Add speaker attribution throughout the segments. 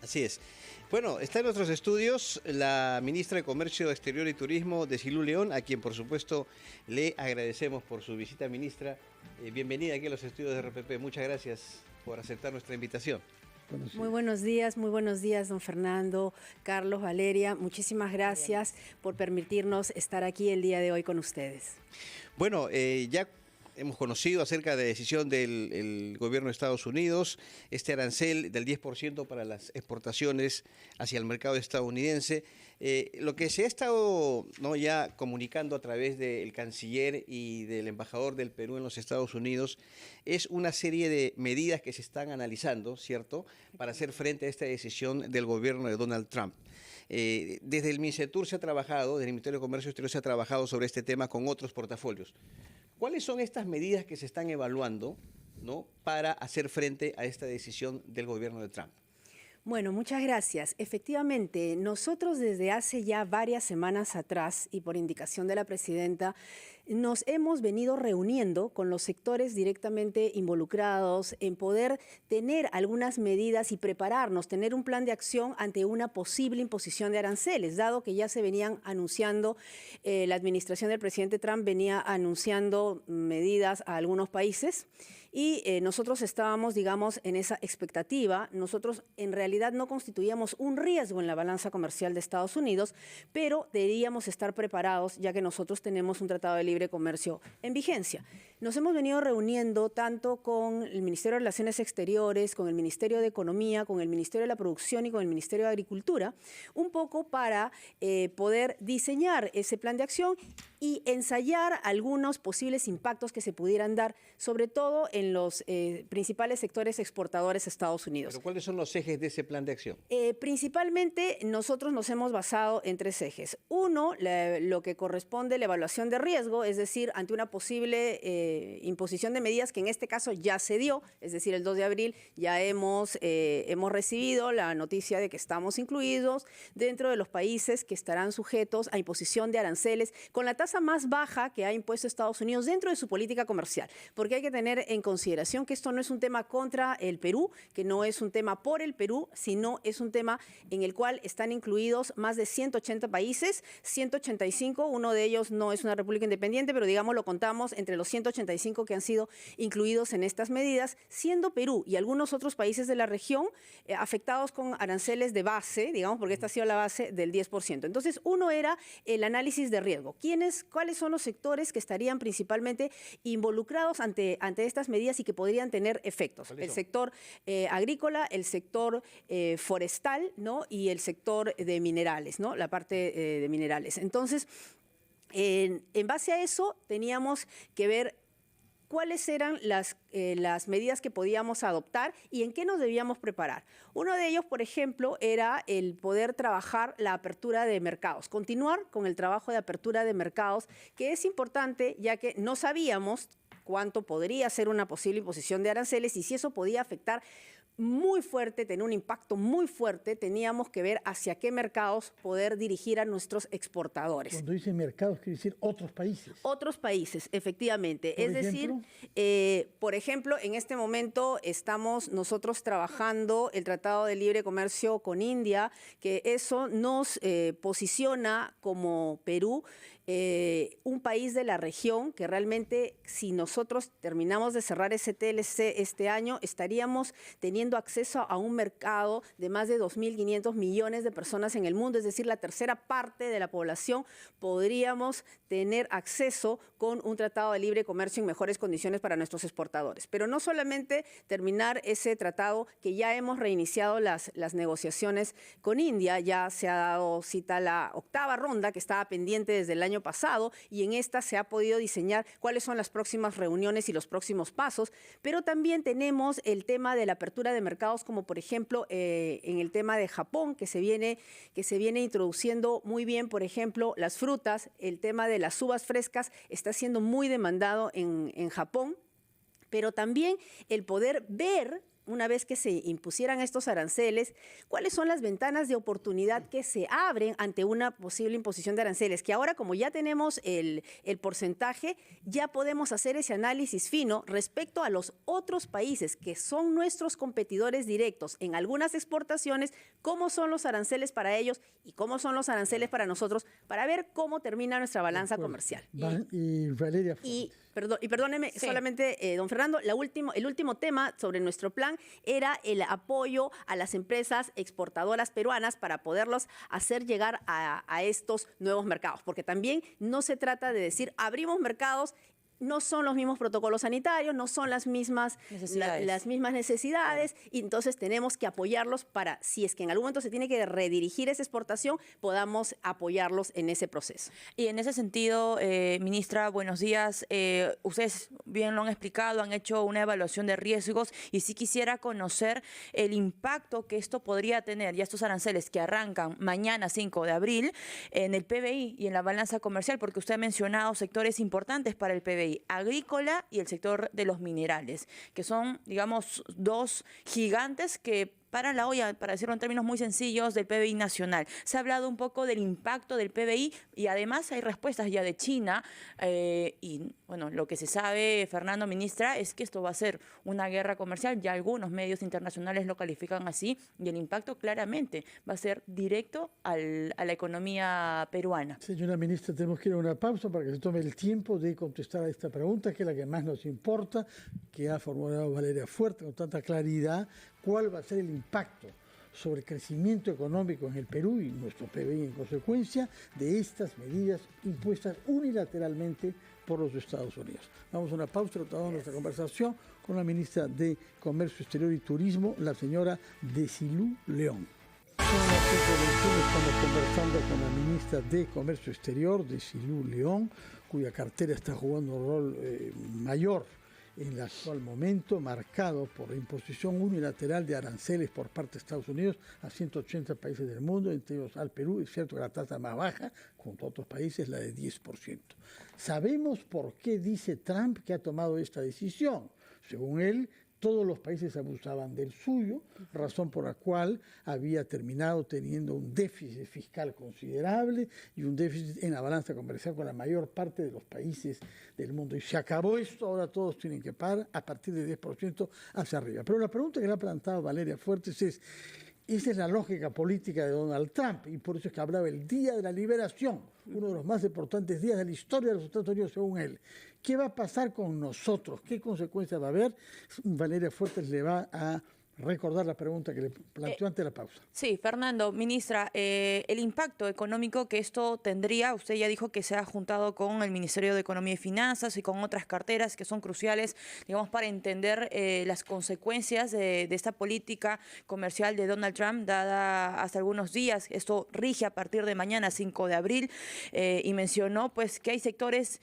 Speaker 1: Así es. Bueno, está en nuestros estudios la ministra de Comercio Exterior y Turismo, Desilu León, a quien por supuesto le agradecemos por su visita, ministra. Bienvenida aquí a los estudios de RPP. Muchas gracias por aceptar nuestra invitación.
Speaker 2: Muy buenos días, don Fernando, Carlos, Valeria. Muchísimas gracias por permitirnos estar aquí el día de hoy con ustedes.
Speaker 1: Bueno, ya hemos conocido acerca de la decisión del gobierno de Estados Unidos, este arancel del 10% para las exportaciones hacia el mercado estadounidense. Lo que se ha estado ya comunicando a través del canciller y del embajador del Perú en los Estados Unidos es una serie de medidas que se están analizando, ¿cierto?, para hacer frente a esta decisión del gobierno de Donald Trump. Desde el MINCETUR se ha trabajado, desde el Ministerio de Comercio Exterior se ha trabajado sobre este tema con otros portafolios. ¿Cuáles son estas medidas que se están evaluando, para hacer frente a esta decisión del gobierno de Trump?
Speaker 2: Bueno, muchas gracias. Efectivamente, nosotros desde hace ya varias semanas atrás y por indicación de la presidenta, nos hemos venido reuniendo con los sectores directamente involucrados en poder tener algunas medidas y prepararnos, tener un plan de acción ante una posible imposición de aranceles, dado que ya se venían anunciando, la administración del presidente Trump venía anunciando medidas a algunos países y nosotros estábamos, digamos, en esa expectativa. Nosotros en realidad no constituíamos un riesgo en la balanza comercial de Estados Unidos, pero deberíamos estar preparados ya que nosotros tenemos un tratado de libre comercio en vigencia. Nos hemos venido reuniendo tanto con el Ministerio de Relaciones Exteriores, con el Ministerio de Economía, con el Ministerio de la Producción y con el Ministerio de Agricultura, un poco para poder diseñar ese plan de acción y ensayar algunos posibles impactos que se pudieran dar, sobre todo en los principales sectores exportadores de Estados Unidos.
Speaker 1: ¿Pero cuáles son los ejes de ese plan de acción?
Speaker 2: Principalmente nosotros nos hemos basado en tres ejes. Uno, lo que corresponde a la evaluación de riesgo, es decir, ante una posible imposición de medidas que en este caso ya se dio, es decir, el 2 de abril ya hemos recibido la noticia de que estamos incluidos dentro de los países que estarán sujetos a imposición de aranceles con la tasa más baja que ha impuesto Estados Unidos dentro de su política comercial, porque hay que tener en consideración que esto no es un tema contra el Perú, que no es un tema por el Perú, sino es un tema en el cual están incluidos más de 180 países, 185, uno de ellos no es una república independiente, pero digamos lo contamos entre los 185 que han sido incluidos en estas medidas, siendo Perú y algunos otros países de la región afectados con aranceles de base, digamos, porque esta ha sido la base del 10%. Entonces, uno era el análisis de riesgo. ¿Cuáles son los sectores que estarían principalmente involucrados ante estas medidas y que podrían tener efectos? El sector agrícola, el sector forestal, y el sector de minerales, la parte de minerales. Entonces, en base a eso, teníamos que ver cuáles eran las medidas que podíamos adoptar y en qué nos debíamos preparar. Uno de ellos, por ejemplo, era el poder trabajar la apertura de mercados, continuar con el trabajo de apertura de mercados, que es importante ya que no sabíamos cuánto podría ser una posible imposición de aranceles y si eso podía afectar muy fuerte, tener un impacto muy fuerte, teníamos que ver hacia qué mercados poder dirigir a nuestros exportadores.
Speaker 3: Cuando dice mercados, quiere decir otros países.
Speaker 2: Otros países, efectivamente. Es decir, por ejemplo, en este momento estamos nosotros trabajando el Tratado de Libre Comercio con India, que eso nos posiciona como Perú un país de la región que realmente, si nosotros terminamos de cerrar ese TLC este año, estaríamos teniendo acceso a un mercado de más de 2.500 millones de personas en el mundo, es decir, la tercera parte de la población podríamos tener acceso con un tratado de libre comercio en mejores condiciones para nuestros exportadores. Pero no solamente terminar ese tratado, que ya hemos reiniciado las negociaciones con India, ya se ha dado cita a la octava ronda que estaba pendiente desde el año pasado y en esta se ha podido diseñar cuáles son las próximas reuniones y los próximos pasos, pero también tenemos el tema de la apertura de mercados, como por ejemplo en el tema de Japón, que se viene introduciendo muy bien, por ejemplo, las frutas, el tema de las uvas frescas está siendo muy demandado en Japón, pero también el poder ver una vez que se impusieran estos aranceles, cuáles son las ventanas de oportunidad que se abren ante una posible imposición de aranceles, que ahora como ya tenemos el porcentaje, ya podemos hacer ese análisis fino respecto a los otros países que son nuestros competidores directos en algunas exportaciones, cómo son los aranceles para ellos y cómo son los aranceles para nosotros, para ver cómo termina nuestra balanza comercial.
Speaker 3: Y Valeria.
Speaker 2: Perdóneme, solamente, don Fernando, el último tema sobre nuestro plan era el apoyo a las empresas exportadoras peruanas para poderlos hacer llegar a estos nuevos mercados, porque también no se trata de decir abrimos mercados. No son los mismos protocolos sanitarios, no son las mismas necesidades, y entonces tenemos que apoyarlos para, si es que en algún momento se tiene que redirigir esa exportación, podamos apoyarlos en ese proceso.
Speaker 4: Y en ese sentido, ministra, buenos días. Ustedes bien lo han explicado, han hecho una evaluación de riesgos y sí quisiera conocer el impacto que esto podría tener, ya estos aranceles que arrancan mañana 5 de abril, en el PBI y en la balanza comercial, porque usted ha mencionado sectores importantes para el PBI. Agrícola y el sector de los minerales, que son, digamos, dos gigantes que paran la olla, para decirlo en términos muy sencillos, del PBI nacional. Se ha hablado un poco del impacto del PBI y además hay respuestas ya de China y, bueno, lo que se sabe, Fernando, ministra, es que esto va a ser una guerra comercial. Ya algunos medios internacionales lo califican así y el impacto claramente va a ser directo a la economía peruana.
Speaker 3: Señora ministra, tenemos que ir a una pausa para que se tome el tiempo de contestar a esta pregunta, que es la que más nos importa, que ha formulado Valeria Fuerte con tanta claridad. ¿Cuál va a ser el impacto sobre el crecimiento económico en el Perú y nuestro PBI en consecuencia de estas medidas impuestas unilateralmente por los Estados Unidos? Vamos a una pausa, retomamos nuestra conversación con la ministra de Comercio Exterior y Turismo, la señora Desilu León. Son las 5:21, estamos conversando con la ministra de Comercio Exterior, Desilu León, cuya cartera está jugando un rol mayor en el actual momento, marcado por la imposición unilateral de aranceles por parte de Estados Unidos a 180 países del mundo, entre ellos al Perú. Es cierto que la tasa más baja, junto a otros países, la de 10%. Sabemos por qué dice Trump que ha tomado esta decisión. Según él, todos los países abusaban del suyo, razón por la cual había terminado teniendo un déficit fiscal considerable y un déficit en la balanza comercial con la mayor parte de los países del mundo. Y se acabó esto, ahora todos tienen que pagar a partir de 10% hacia arriba. Pero la pregunta que le ha plantado Valeria Fuertes es, esa es la lógica política de Donald Trump, y por eso es que hablaba el Día de la Liberación, uno de los más importantes días de la historia de los Estados Unidos, según él. ¿Qué va a pasar con nosotros? ¿Qué consecuencias va a haber? Valeria Fuertes le va a recordar la pregunta que le planteó antes de la pausa.
Speaker 4: Sí, Fernando, ministra, el impacto económico que esto tendría, usted ya dijo que se ha juntado con el Ministerio de Economía y Finanzas y con otras carteras que son cruciales, digamos, para entender las consecuencias de esta política comercial de Donald Trump dada hace algunos días. Esto rige a partir de mañana, 5 de abril, y mencionó pues que hay sectores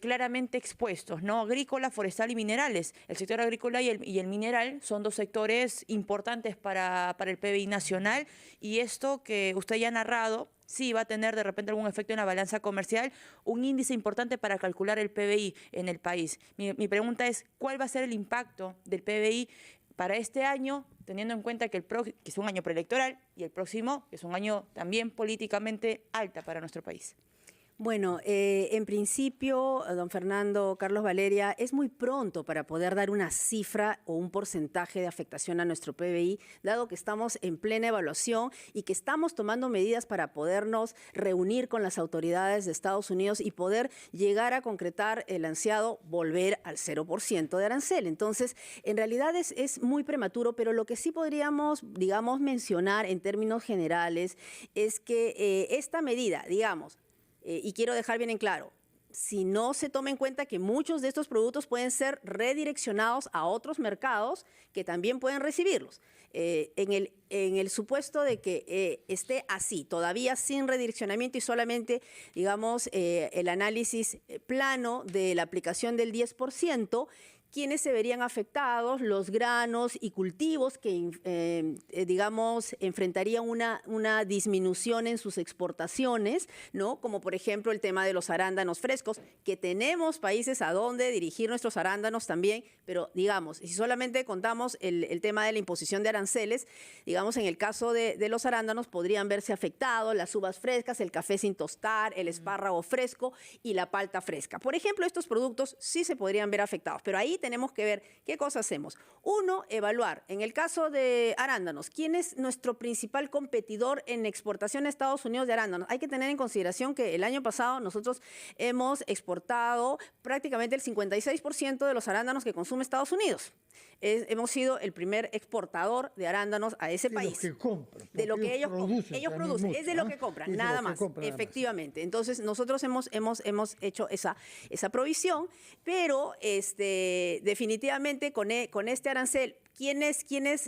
Speaker 4: claramente expuestos, ¿no? Agrícola, forestal y minerales. El sector agrícola y el mineral son dos sectores importantes para el PBI nacional, y esto que usted ya ha narrado sí va a tener de repente algún efecto en la balanza comercial, un índice importante para calcular el PBI en el país. Mi pregunta es, ¿cuál va a ser el impacto del PBI para este año, teniendo en cuenta que es un año preelectoral y el próximo es un año también políticamente alta para nuestro país?
Speaker 2: Bueno, en principio, don Fernando, Carlos, Valeria, es muy pronto para poder dar una cifra o un porcentaje de afectación a nuestro PBI, dado que estamos en plena evaluación y que estamos tomando medidas para podernos reunir con las autoridades de Estados Unidos y poder llegar a concretar el ansiado volver al 0% de arancel. Entonces, en realidad es muy prematuro, pero lo que sí podríamos, digamos, mencionar en términos generales es que esta medida, digamos, y quiero dejar bien en claro, si no se toma en cuenta que muchos de estos productos pueden ser redireccionados a otros mercados que también pueden recibirlos. En el supuesto de que esté así, todavía sin redireccionamiento y solamente, digamos, el análisis plano de la aplicación del 10%, ¿quiénes se verían afectados? Los granos y cultivos que, digamos, enfrentarían una disminución en sus exportaciones, ¿no? Como por ejemplo el tema de los arándanos frescos, que tenemos países a donde dirigir nuestros arándanos también, pero digamos, si solamente contamos el tema de la imposición de aranceles, digamos, en el caso de los arándanos podrían verse afectados las uvas frescas, el café sin tostar, el espárrago fresco y la palta fresca. Por ejemplo, estos productos sí se podrían ver afectados, pero ahí tenemos que ver qué cosa hacemos. Uno, evaluar. En el caso de arándanos, ¿quién es nuestro principal competidor en exportación a Estados Unidos de arándanos? Hay que tener en consideración que el año pasado nosotros hemos exportado prácticamente el 56% de los arándanos que consume Estados Unidos. Hemos sido el primer exportador de arándanos a ese país.
Speaker 3: De lo que compran.
Speaker 2: De lo que ellos producen.
Speaker 3: mucho,
Speaker 2: Es de lo que compran, nada más. Efectivamente. Entonces, nosotros hemos hecho esa provisión, pero definitivamente con este arancel, ¿quiénes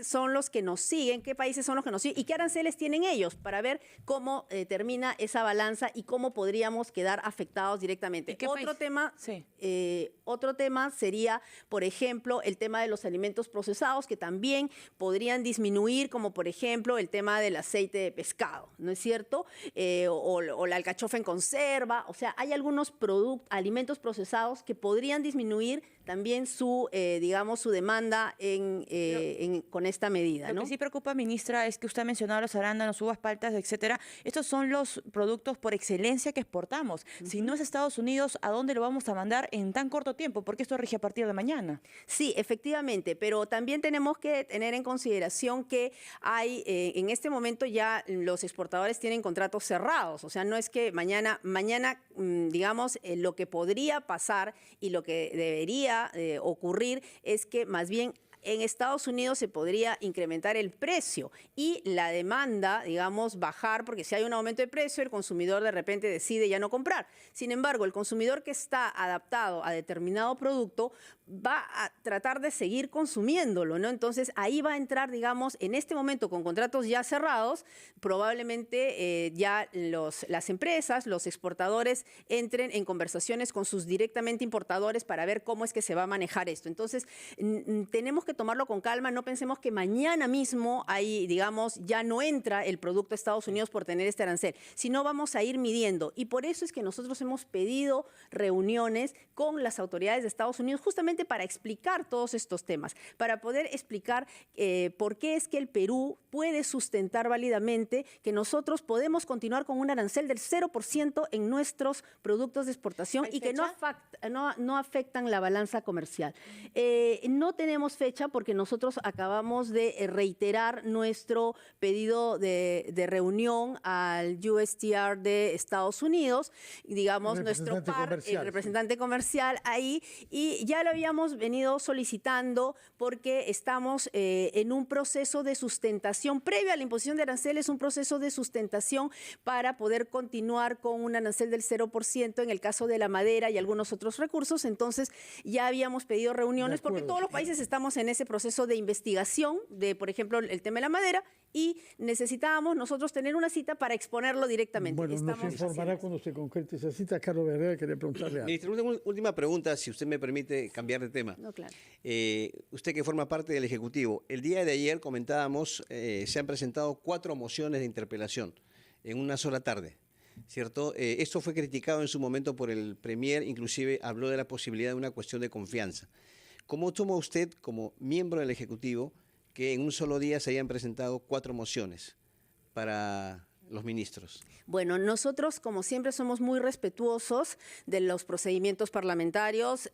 Speaker 2: son los que nos siguen? ¿Qué países son los que nos siguen? ¿Y qué aranceles tienen ellos? Para ver cómo termina esa balanza y cómo podríamos quedar afectados directamente. Otro tema sería, por ejemplo, el tema de los alimentos procesados, que también podrían disminuir, como por ejemplo el tema del aceite de pescado, ¿no es cierto? O la alcachofa en conserva. O sea, hay algunos alimentos procesados que podrían disminuir también su demanda con esta medida, ¿no?
Speaker 4: Lo que sí preocupa, ministra, es que usted ha mencionado los arándanos, uvas, paltas, etcétera. Estos son los productos por excelencia que exportamos. Si no es Estados Unidos, ¿a dónde lo vamos a mandar en tan corto tiempo? Porque esto rige a partir de mañana.
Speaker 2: Sí, efectivamente, pero también tenemos que tener en consideración que hay, en este momento ya los exportadores tienen contratos cerrados. O sea, no es que mañana digamos, lo que podría pasar y lo que debería ocurrir es que más bien en Estados Unidos se podría incrementar el precio y la demanda, digamos, bajar, porque si hay un aumento de precio, el consumidor de repente decide ya no comprar. Sin embargo, el consumidor que está adaptado a determinado producto va a tratar de seguir consumiéndolo, ¿no? Entonces, ahí va a entrar, digamos, en este momento con contratos ya cerrados, probablemente ya las empresas, los exportadores entren en conversaciones con sus directamente importadores para ver cómo es que se va a manejar esto. Entonces, tenemos que tomarlo con calma, no pensemos que mañana mismo ahí, digamos, ya no entra el producto a Estados Unidos por tener este arancel, sino vamos a ir midiendo. Y por eso es que nosotros hemos pedido reuniones con las autoridades de Estados Unidos justamente para explicar todos estos temas, para poder explicar por qué es que el Perú puede sustentar válidamente que nosotros podemos continuar con un arancel del 0% en nuestros productos de exportación y que no afectan la balanza comercial. No tenemos fecha porque nosotros acabamos de reiterar nuestro pedido de reunión al USTR de Estados Unidos, digamos, el representante comercial ahí, y ya lo habíamos venido solicitando porque estamos en un proceso de sustentación previo a la imposición de aranceles, un proceso de sustentación para poder continuar con un arancel del 0% en el caso de la madera y algunos otros recursos. Entonces ya habíamos pedido reuniones porque todos los países estamos en ese proceso de investigación de, por ejemplo, el tema de la madera, y necesitábamos nosotros tener una cita para exponerlo directamente.
Speaker 3: Bueno, nos informará cuando se concrete esa cita. Carlos Herrera, quería preguntarle algo.
Speaker 1: Ministra, una última pregunta, si usted me permite cambiar de tema.
Speaker 2: No, claro.
Speaker 1: Usted que forma parte del Ejecutivo, el día de ayer comentábamos, se han presentado 4 mociones de interpelación en una sola tarde, ¿cierto? Esto fue criticado en su momento por el Premier, inclusive habló de la posibilidad de una cuestión de confianza. ¿Cómo toma usted, como miembro del Ejecutivo, que en un solo día se hayan presentado 4 mociones para los ministros?
Speaker 2: Bueno, nosotros, como siempre, somos muy respetuosos de los procedimientos parlamentarios.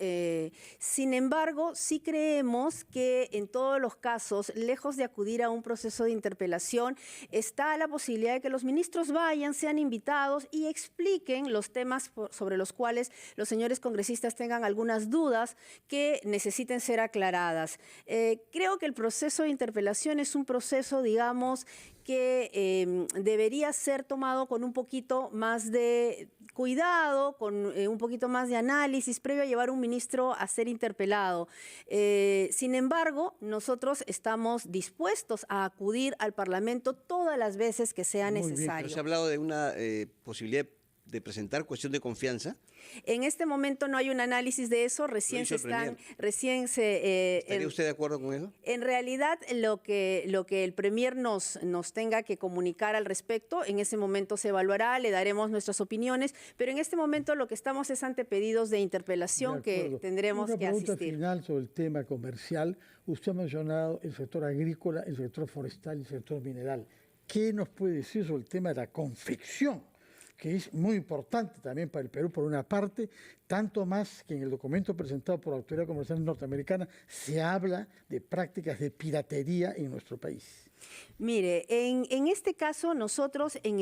Speaker 2: Sin embargo, sí creemos que en todos los casos, lejos de acudir a un proceso de interpelación, está la posibilidad de que los ministros vayan, sean invitados y expliquen los temas sobre los cuales los señores congresistas tengan algunas dudas que necesiten ser aclaradas. Creo que el proceso de interpelación es un proceso, digamos, que debería ser tomado con un poquito más de cuidado, con un poquito más de análisis previo a llevar a un ministro a ser interpelado. Sin embargo, nosotros estamos dispuestos a acudir al Parlamento todas las veces que sea necesario.
Speaker 1: Se ha hablado de una posibilidad de presentar cuestión de confianza?
Speaker 2: En este momento no hay un análisis de eso,
Speaker 1: ¿Estaría
Speaker 2: ¿Estaría
Speaker 1: usted de acuerdo con eso?
Speaker 2: En realidad, lo que el Premier nos tenga que comunicar al respecto, en ese momento se evaluará, le daremos nuestras opiniones, pero en este momento lo que estamos es ante pedidos de interpelación que tendremos que asistir.
Speaker 3: Una pregunta final sobre el tema comercial. Usted ha mencionado el sector agrícola, el sector forestal y el sector mineral. ¿Qué nos puede decir sobre el tema de la confección, que es muy importante también para el Perú, por una parte, tanto más que en el documento presentado por la Autoridad Comercial Norteamericana se habla de prácticas de piratería en nuestro país?
Speaker 2: Mire, en este caso nosotros, en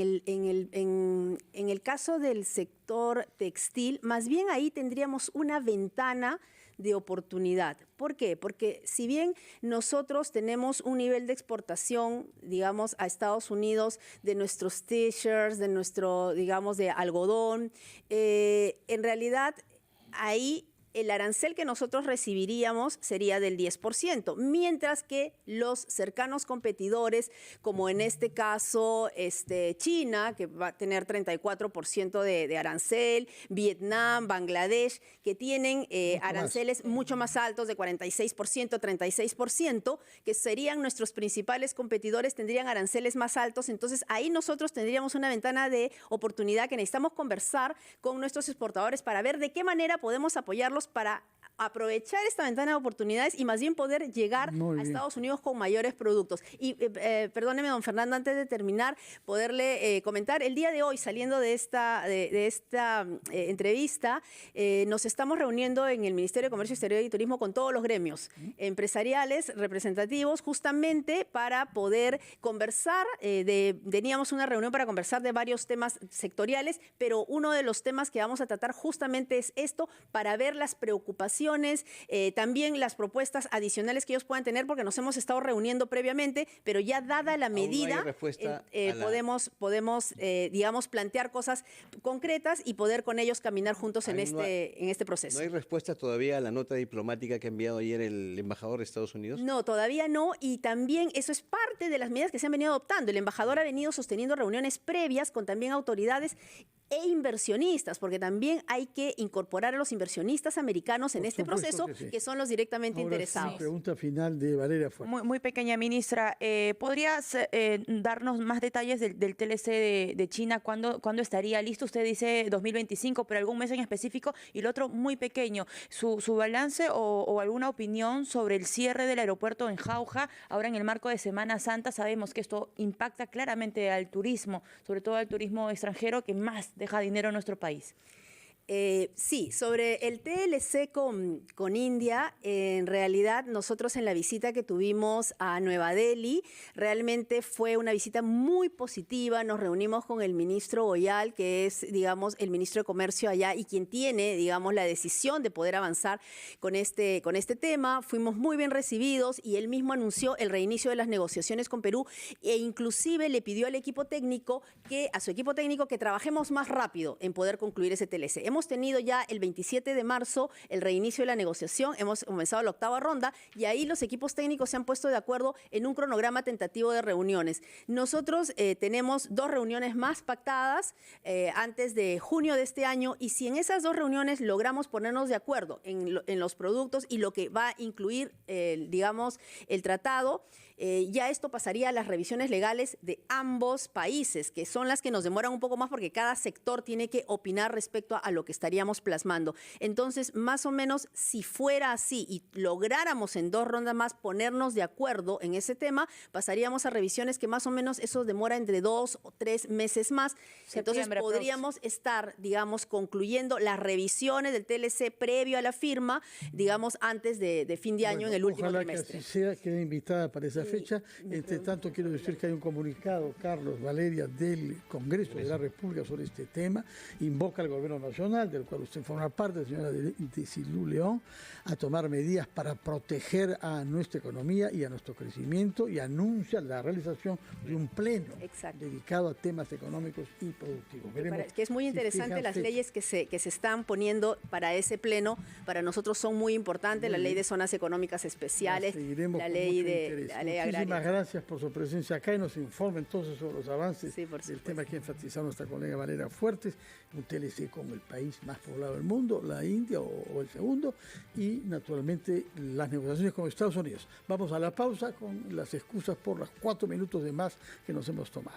Speaker 2: el caso del sector textil, más bien ahí tendríamos una ventana de oportunidad. ¿Por qué? Porque si bien nosotros tenemos un nivel de exportación, digamos, a Estados Unidos de nuestros t-shirts, de nuestro, digamos, de algodón, en realidad ahí el arancel que nosotros recibiríamos sería del 10%, mientras que los cercanos competidores, como en este caso China, que va a tener 34% de arancel, Vietnam, Bangladesh, que tienen aranceles mucho más altos, de 46%, 36%, que serían nuestros principales competidores, tendrían aranceles más altos. Entonces, ahí nosotros tendríamos una ventana de oportunidad que necesitamos conversar con nuestros exportadores para ver de qué manera podemos apoyarlos para aprovechar esta ventana de oportunidades y más bien poder llegar a Estados Unidos con mayores productos. Y perdóneme, don Fernando, antes de terminar, poderle comentar, el día de hoy, saliendo de esta entrevista, nos estamos reuniendo en el Ministerio de Comercio Exterior y Turismo con todos los gremios empresariales representativos, justamente para poder conversar. Teníamos una reunión para conversar de varios temas sectoriales, pero uno de los temas que vamos a tratar justamente es esto, para ver las preocupaciones, también las propuestas adicionales que ellos puedan tener, porque nos hemos estado reuniendo previamente, pero ya dada la medida, podemos digamos, plantear cosas concretas y poder con ellos caminar juntos en este proceso.
Speaker 1: ¿No hay respuesta todavía a la nota diplomática que ha enviado ayer el embajador de Estados Unidos?
Speaker 2: No, todavía no, y también eso es parte de las medidas que se han venido adoptando. El embajador ha venido sosteniendo reuniones previas con también autoridades e inversionistas, porque también hay que incorporar a los inversionistas americanos en este proceso, que son los directamente interesados.
Speaker 3: Sí, pregunta final de Valeria Fuerte.
Speaker 4: Muy pequeña, ministra. ¿Podrías darnos más detalles del TLC de China? ¿Cuándo estaría listo? Usted dice 2025, pero algún mes en específico. Y lo otro, muy pequeño, su balance o alguna opinión sobre el cierre del aeropuerto en Jauja, ahora en el marco de Semana Santa. Sabemos que esto impacta claramente al turismo, sobre todo al turismo extranjero, que más deja dinero en nuestro país.
Speaker 2: Sí, sobre el TLC con India, en realidad nosotros en la visita que tuvimos a Nueva Delhi, realmente fue una visita muy positiva. Nos reunimos con el ministro Goyal, que es, digamos, el ministro de Comercio allá y quien tiene, digamos, la decisión de poder avanzar con este tema. Fuimos muy bien recibidos y él mismo anunció el reinicio de las negociaciones con Perú e inclusive le pidió al equipo técnico a su equipo técnico que trabajemos más rápido en poder concluir ese TLC. Hemos tenido ya el 27 de marzo el reinicio de la negociación, hemos comenzado la 8ª ronda y ahí los equipos técnicos se han puesto de acuerdo en un cronograma tentativo de reuniones. Nosotros tenemos 2 reuniones más pactadas antes de junio de este año y si en esas 2 reuniones logramos ponernos de acuerdo en los productos y lo que va a incluir, digamos, el tratado, ya esto pasaría a las revisiones legales de ambos países, que son las que nos demoran un poco más porque cada sector tiene que opinar respecto a lo que estaríamos plasmando. Entonces, más o menos, si fuera así y lográramos en 2 rondas más ponernos de acuerdo en ese tema, pasaríamos a revisiones que más o menos eso demora entre 2 o 3 meses más. Entonces, podríamos estar, digamos, concluyendo las revisiones del TLC previo a la firma, digamos, antes de fin de año, en el último trimestre.
Speaker 3: Que así sea, quede invitada para esa fecha. Entre tanto, quiero decir que hay un comunicado, Carlos, Valeria, del Congreso de la República sobre este tema. Invoca al Gobierno Nacional, del cual usted forma parte, señora Desilu León, a tomar medidas para proteger a nuestra economía y a nuestro crecimiento y anuncia la realización de un pleno dedicado a temas económicos y productivos.
Speaker 2: Que es muy interesante las leyes que se están poniendo para ese pleno. Para nosotros son muy importantes, la ley de zonas económicas especiales, la ley
Speaker 3: Muchísimas gracias por su presencia acá y nos informe entonces sobre los avances del tema que ha enfatizado nuestra colega Valeria Fuertes, un TLC como el país más poblado del mundo, la India o el segundo, y naturalmente las negociaciones con Estados Unidos. Vamos a la pausa con las excusas por los 4 minutos de más que nos hemos tomado.